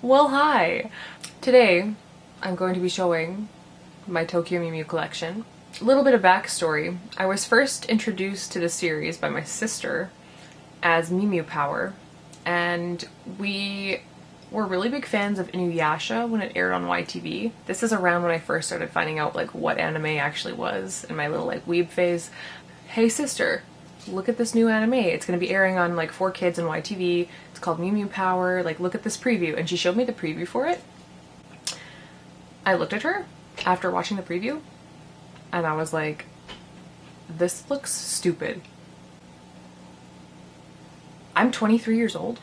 Well, hi! Today, I'm going to be showing my Tokyo Mew Mew collection. A little bit of backstory. I was first introduced to the series by my sister as Mew Mew Power, and we were really big fans of Inuyasha when it aired on YTV. This is around when I first started finding out like what anime actually was in my little like weeb phase. Hey sister, look at this new anime. It's gonna be airing on like 4Kids and YTV. It's called Mew Mew Power. Like, look at this preview. And she showed me the preview for it. I looked at her after watching the preview and I was like, this looks stupid. I'm 23 years old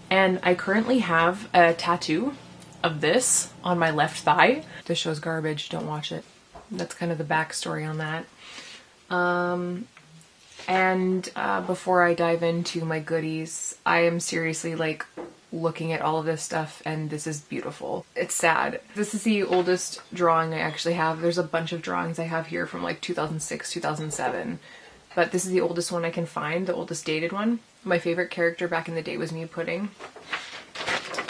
and I currently have a tattoo of this on my left thigh. This show's garbage, don't watch it. That's kind of the backstory on that. Before I dive into my goodies, I am seriously like looking at all of this stuff and this is beautiful. It's sad. This is the oldest drawing I actually have. There's a bunch of drawings I have here from like 2006, 2007. But this is the oldest one I can find, the oldest dated one. My favorite character back in the day was Mew Pudding.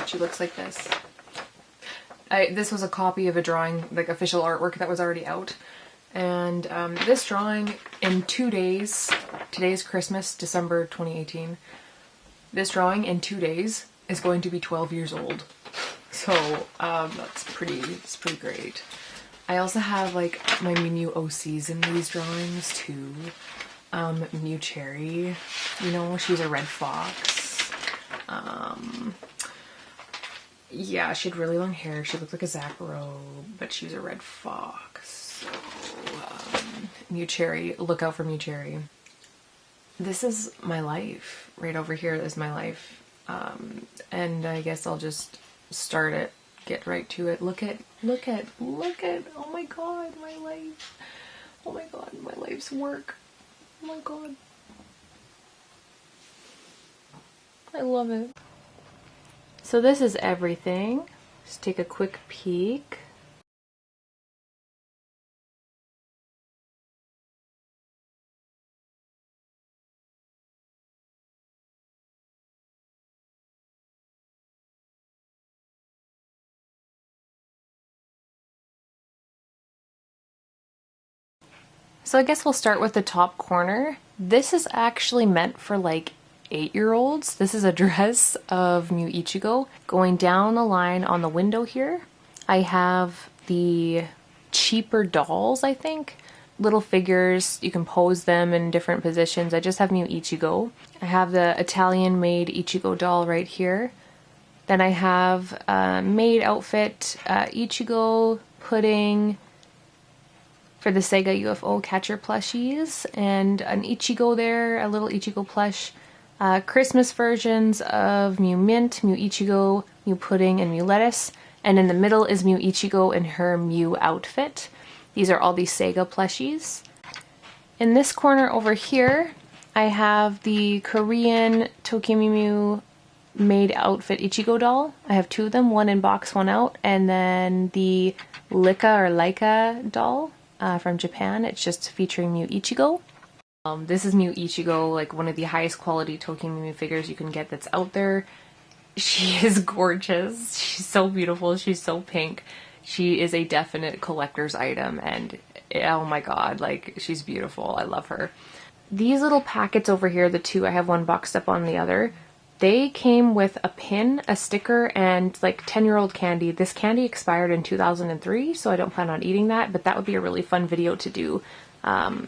She looks like this. This was a copy of a drawing, like official artwork that was already out. And this drawing in 2 days, today's Christmas, December 2018, this drawing in 2 days is going to be 12 years old. So it's pretty great. I also have like my Mew Mew OCs in these drawings too. Mew Cherry, you know, she's a red fox. Yeah, she had really long hair. She looked like a Zapparo, but she was a red fox. So, Mew Cherry, look out for Mew Cherry. This is my life. Right over here is my life. And I guess I'll just start it, get right to it. Look at, oh my god, my life. Oh my god, my life's work. Oh my god. I love it. So this is everything. Just take a quick peek. So I guess we'll start with the top corner. This is actually meant for like 8-year-olds. This is a dress of Mew Ichigo. Going down the line on the window here, I have the cheaper dolls, I think. Little figures, you can pose them in different positions. I just have Mew Ichigo. I have the Italian Maid Ichigo doll right here. Then I have a Maid outfit, Ichigo, Pudding, for the Sega UFO catcher plushies, and an Ichigo there, a little Ichigo plush. Christmas versions of Mew Mint, Mew Ichigo, Mew Pudding, and Mew Lettuce. And in the middle is Mew Ichigo in her Mew outfit. These are all the Sega plushies. In this corner over here, I have the Korean Tokyo Mew Mew Maid outfit Ichigo doll. I have two of them, one in box, one out. And then the Laika doll. From Japan. It's just featuring Mew Ichigo. This is Mew Ichigo, like one of the highest quality Tokyo Mew Mew figures you can get that's out there. She is gorgeous. She's so beautiful. She's so pink. She is a definite collector's item and oh my god, like she's beautiful. I love her. These little packets over here, the two, I have one boxed up on the other. They came with a pin, a sticker, and like 10-year-old candy. This candy expired in 2003, so I don't plan on eating that, but that would be a really fun video to do.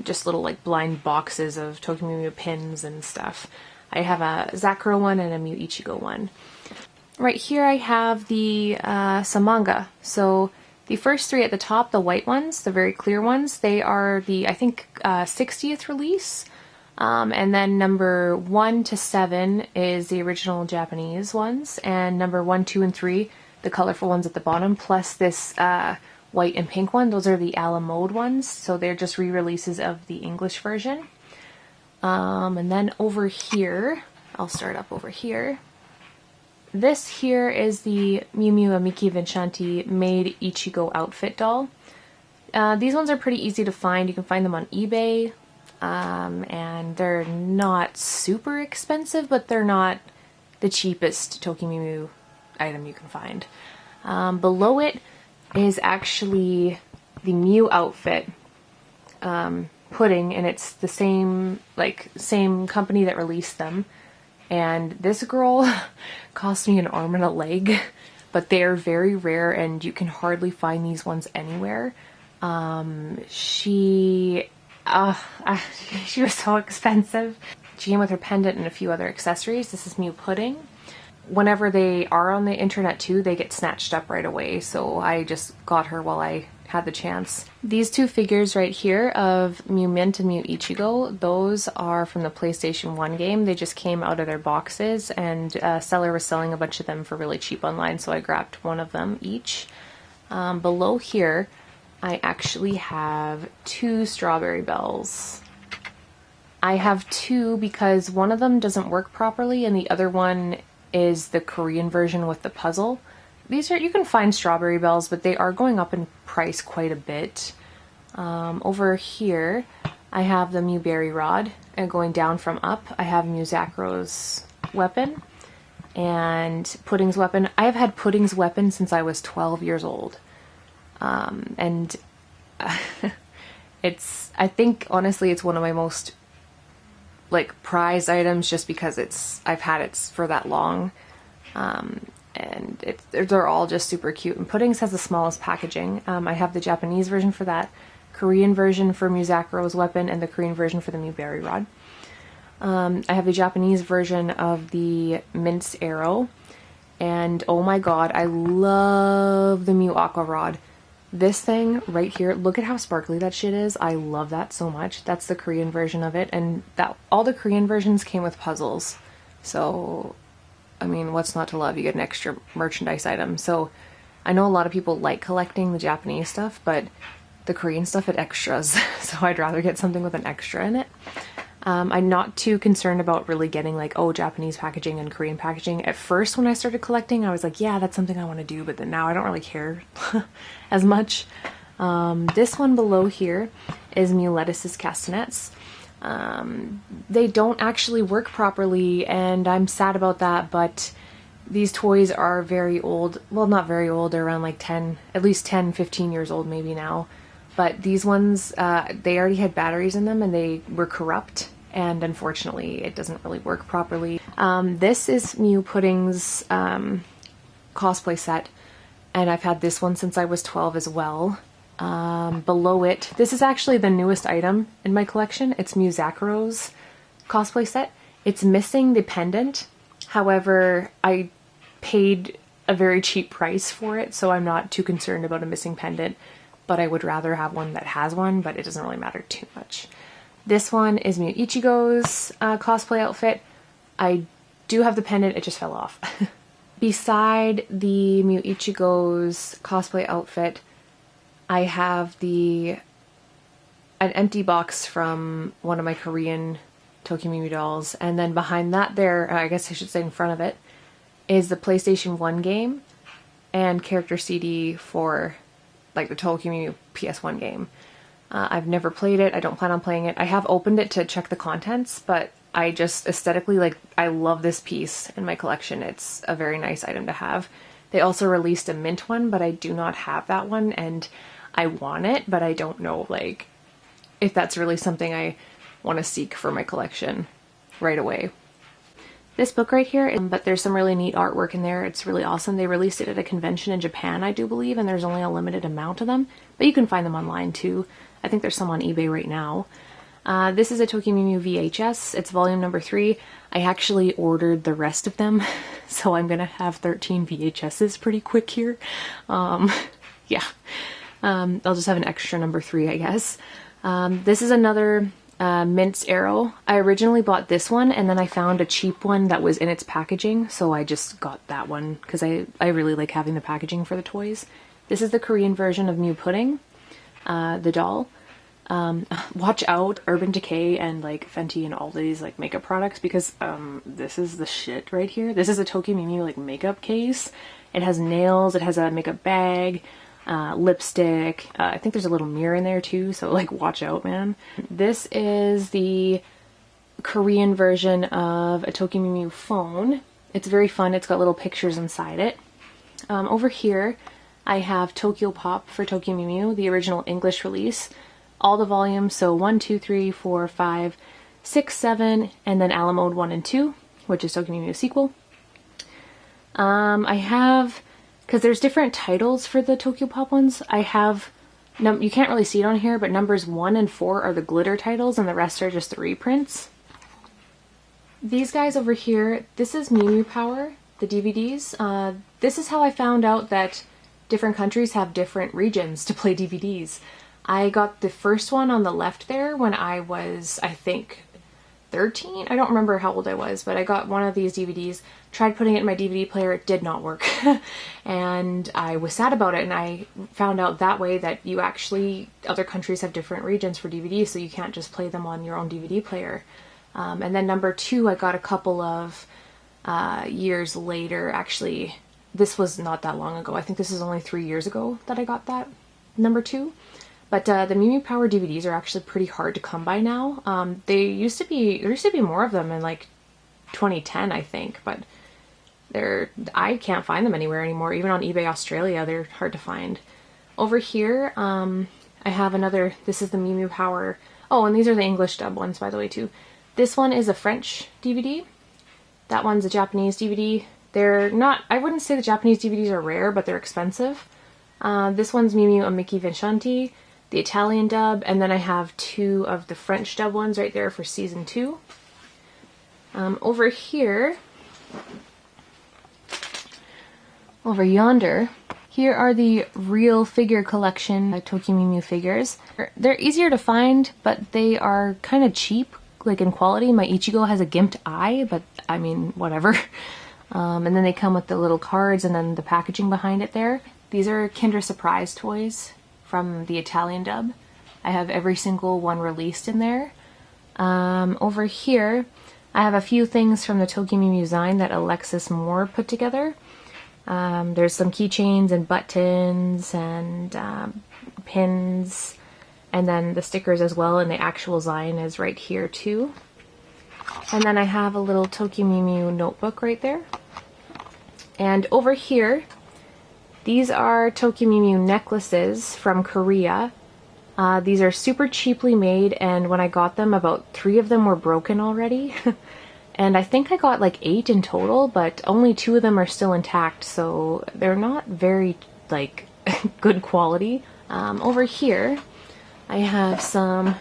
Just little like blind boxes of Tokyo Mew Mew pins and stuff. I have a Zapparo one and a Mew Ichigo one. Right here I have the some manga. So the first three at the top, the white ones, the very clear ones, they are the, I think, 60th release. And then number 1 to 7 is the original Japanese ones, and number 1, 2, and 3, the colorful ones at the bottom, plus this white and pink one. Those are the a la mode ones, so they're just re-releases of the English version. And then over here, I'll start up over here. This here is the Mew Mew Amiki Vincenti Maid Ichigo outfit doll. These ones are pretty easy to find. You can find them on eBay. And they're not super expensive, but they're not the cheapest Tokyo Mew Mew item you can find. Below it is actually the Mew outfit pudding, and it's the same company that released them. And this girl cost me an arm and a leg, but they are very rare and you can hardly find these ones anywhere. She was so expensive. She came with her pendant and a few other accessories. This is Mew pudding. Whenever they are on the internet too, they get snatched up right away, so I just got her while I had the chance. These two figures right here of Mew Mint and Mew Ichigo, those are from the PlayStation 1 game. They just came out of their boxes, and a seller was selling a bunch of them for really cheap online, so I grabbed one of them each. Below here, I actually have two Strawberry Bells. I have two because one of them doesn't work properly and the other one is the Korean version with the puzzle. These are, you can find Strawberry Bells, but they are going up in price quite a bit. Over here, I have the Mew Berry Rod, and going down from up, I have Mew Zacro's weapon and Pudding's weapon. I have had Pudding's weapon since I was 12 years old. And I think honestly it's one of my most prized items just because I've had it for that long. And they're all just super cute. And Pudding's has the smallest packaging. I have the Japanese version for that, Korean version for Mew Zacro's weapon, and the Korean version for the Mew Berry Rod. I have the Japanese version of the Mint's Arrow, and oh my god, I love the Mew Aqua Rod. This thing right here, look at how sparkly that shit is. I love that so much. That's the Korean version of it, and all the Korean versions came with puzzles. So, I mean, what's not to love? You get an extra merchandise item. So, I know a lot of people like collecting the Japanese stuff, but the Korean stuff had extras. So I'd rather get something with an extra in it. I'm not too concerned about really getting Japanese packaging and Korean packaging. At first when I started collecting, I was like, yeah, that's something I want to do, but then now I don't really care as much. This one below here is Mew Lettuce's castanets. They don't actually work properly, and I'm sad about that, but these toys are very old. Well, not very old, they're around at least 10, 15 years old maybe now. But these ones, they already had batteries in them and they were corrupt, and unfortunately it doesn't really work properly. This is Mew Pudding's cosplay set, and I've had this one since I was 12 as well. Below it, this is actually the newest item in my collection. It's Mew Zacro's cosplay set. It's missing the pendant. However, I paid a very cheap price for it, so I'm not too concerned about a missing pendant, but I would rather have one that has one, but it doesn't really matter too much. This one is Mew Ichigo's cosplay outfit. I do have the pendant, it just fell off. Beside the Mew Ichigo's cosplay outfit, I have an empty box from one of my Korean Tokyo Mew Mew dolls, and then behind that there, I guess I should say in front of it, is the PlayStation 1 game and character CD for the Tokyo Mew Mew PS1 game. I've never played it, I don't plan on playing it. I have opened it to check the contents, but I just aesthetically, I love this piece in my collection. It's a very nice item to have. They also released a mint one, but I do not have that one, and I want it, but I don't know, if that's really something I want to seek for my collection right away. This book right here, but there's some really neat artwork in there. It's really awesome. They released it at a convention in Japan, I do believe, and there's only a limited amount of them, but you can find them online too. I think there's some on eBay right now. This is a Tokyo Mew Mew VHS. It's volume number 3. I actually ordered the rest of them, so I'm gonna have 13 VHSs pretty quick here. Yeah. I'll just have an extra number 3, I guess. This is another Mint's Arrow. I originally bought this one, and then I found a cheap one that was in its packaging, so I just got that one because I really like having the packaging for the toys. This is the Korean version of Mew Pudding, the doll. Watch out, Urban Decay and Fenty and all these makeup products, because this is the shit right here. This is a Tokyo Mew Mew makeup case. It has nails, it has a makeup bag, lipstick. I think there's a little mirror in there too, so watch out, man. This is the Korean version of a Tokyo Mew Mew phone. It's very fun. It's got little pictures inside it. Over here, I have Tokyo Pop for Tokyo Mew Mew, the original English release. All the volumes, so 1, 2, 3, 4, 5, 6, 7, and then Alamode 1 and 2, which is Tokyo Mew Mew sequel. I have, because there's different titles for the Tokyo Pop ones, I have, you can't really see it on here, but numbers 1 and 4 are the glitter titles and the rest are just the reprints. These guys over here, this is Mew Mew Power, the DVDs. This is how I found out that different countries have different regions to play DVDs. I got the first one on the left there when I was, I think, 13? I don't remember how old I was, but I got one of these DVDs, tried putting it in my DVD player, it did not work. And I was sad about it, and I found out that way that you actually, other countries have different regions for DVDs, so you can't just play them on your own DVD player. And then number 2, I got a couple of years later. Actually, this was not that long ago. I think this is only 3 years ago that I got that number 2. But the Mew Mew Power DVDs are actually pretty hard to come by now. There used to be more of them in like 2010, I think, but I can't find them anywhere anymore. Even on eBay Australia, they're hard to find. Over here, I have another. This is the Mew Mew Power. Oh, and these are the English dub ones, by the way, too. This one is a French DVD. That one's a Japanese DVD. They're not. I wouldn't say the Japanese DVDs are rare, but they're expensive. This one's Mew Mew Amici Vincenti, the Italian dub, and then I have 2 of the French dub ones right there for season 2. Over here, over yonder, here are the real figure collection Tokyo Mew Mew figures. They're easier to find, but they are kind of cheap, like in quality. My Ichigo has a gimped eye, but I mean, whatever. And then they come with the little cards and then the packaging behind it there. These are Kinder Surprise toys from the Italian dub. I have every single one released in there. Over here, I have a few things from the Tokyo Mew Mew design that Alexis Moore put together. There's some keychains and buttons and pins, and then the stickers as well, and the actual design is right here too. And then I have a little Tokyo Mew Mew notebook right there. And over here, these are Tokyo Mew Mew necklaces from Korea. These are super cheaply made, and when I got them, about 3 of them were broken already. And I think I got like 8 in total, but only 2 of them are still intact, so they're not very, like, good quality. Over here, I have some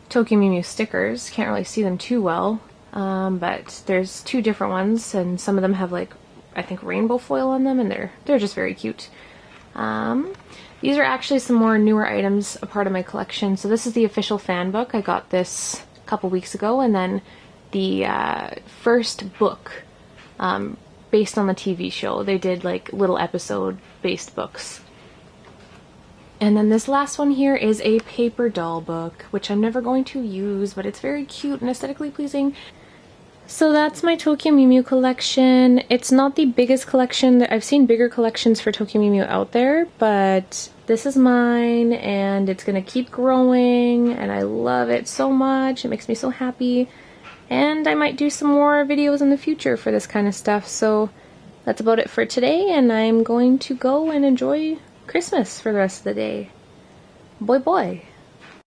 Tokyo Mew Mew stickers. Can't really see them too well, but there's 2 different ones, and some of them have, like, I think rainbow foil on them, and they're just very cute. These are actually some more newer items, a part of my collection. So this is the official fan book. I got this a couple weeks ago, and then the first book based on the TV show. They did like little episode-based books. And then this last one here is a paper doll book, which I'm never going to use, but it's very cute and aesthetically pleasing. So that's my Tokyo Mew Mew collection. It's not the biggest collection. I've seen bigger collections for Tokyo Mew Mew out there, but this is mine, and it's gonna keep growing, and I love it so much. It makes me so happy, and I might do some more videos in the future for this kind of stuff. So that's about it for today, and I'm going to go and enjoy Christmas for the rest of the day. Boy, boy.